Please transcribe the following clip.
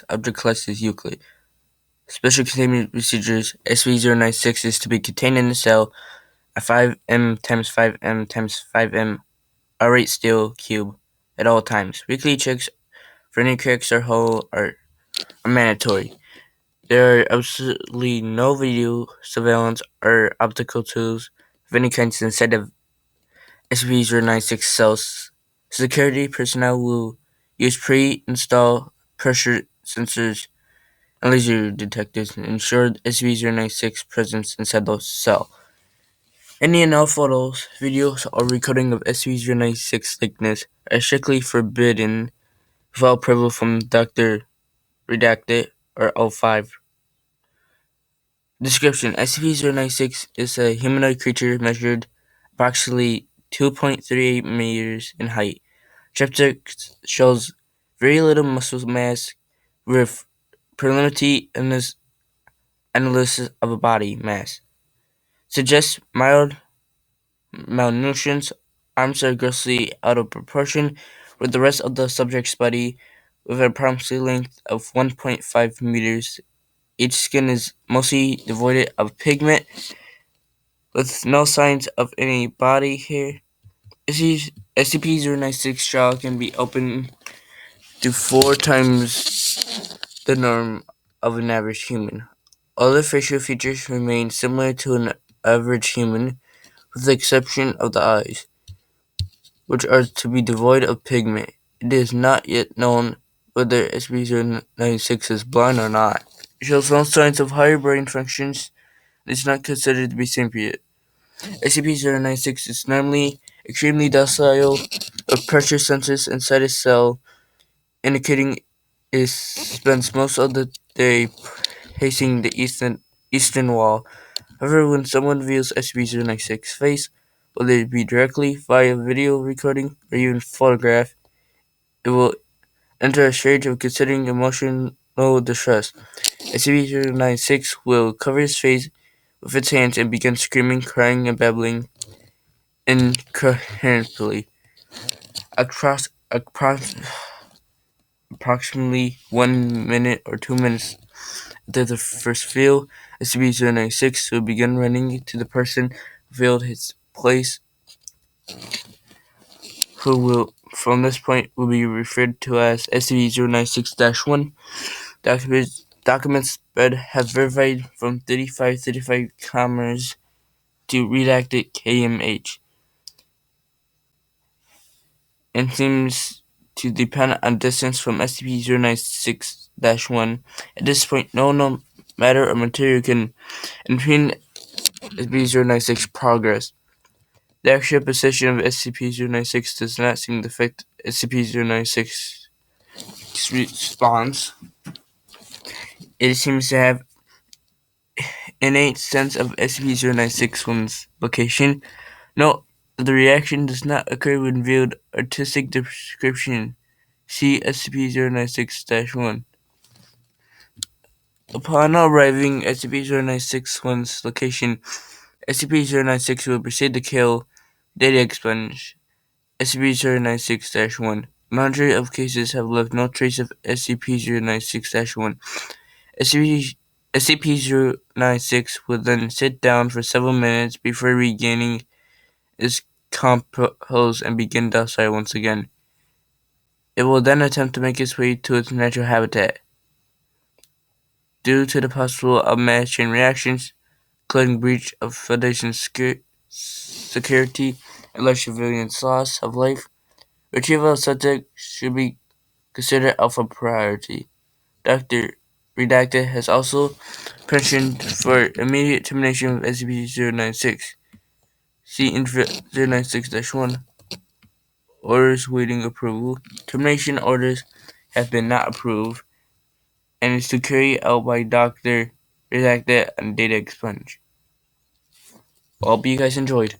object class is Euclid. Special containment procedures: SV096 is to be contained in the cell at 5m times 5m times 5m R8 steel cube at all times. Weekly checks for any cracks or hole are mandatory. There are absolutely no video surveillance or optical tools of any kind inside of SCP-096 cells. Security personnel will use pre-installed pressure sensors and laser detectors to ensure SCP-096 presence inside the cell. Any and all photos, videos, or recording of SCP-096 likeness are strictly forbidden without approval from Dr. Redacted or O5. Description: SCP-096 is a humanoid creature measured approximately 2.38 meters in height. Subject shows very little muscle mass with preliminary analysis of a body mass. Suggests mild malnutrition. Arms are grossly out of proportion with the rest of the subject's body, with an approximate length of 1.5 meters. Each skin is mostly devoid of pigment, with no signs of any body hair. SCP-096 jaw can be opened to 4 times the norm of an average human. Other facial features remain similar to an average human, with the exception of the eyes, which are to be devoid of pigment. It is not yet known whether SCP-096 is blind or not. It shows no signs of higher brain functions and is not considered to be sentient. SCP-096 is normally extremely docile, with pressure sensors inside its cell indicating it spends most of the day pacing the eastern wall. However, when someone views SCP-096's face, whether it be directly via video recording or even photograph, it will enter a stage of considering emotional distress. SCP-096 will cover its face with its hands and begin screaming, crying, and babbling incoherently. Approximately 1 minute or 2 minutes after the first feel, SCP-096 will begin running to the person who filled his place, who will, from this point, will be referred to as SCP-096-1. Documents spread have verified from 35 commas to redacted KMH, and seems to depend on distance from SCP-096-1. At this point, no matter or material can impede SCP-096 progress. The actual position of SCP-096 does not seem to affect SCP-096's response. It seems to have innate sense of SCP-096's location. Note that the reaction does not occur when viewed artistic description. See SCP-096-1. Upon arriving at SCP-096-1's location, SCP-096 will proceed to kill data expunge SCP-096-1. Majority of cases have left no trace of SCP-096-1. SCP-096 will then sit down for several minutes before regaining its compose and begin docile once again. It will then attempt to make its way to its natural habitat. Due to the possible of mass chain reactions, including breach of Foundation security and large civilian loss of life, retrieval of subject should be considered alpha priority. Dr. Redacted has also petitioned for immediate termination of SCP-096. See Info 096-1. Orders waiting approval. Termination orders have been not approved and is to carry out by Dr. Redacted and data expunge. Hope you guys enjoyed.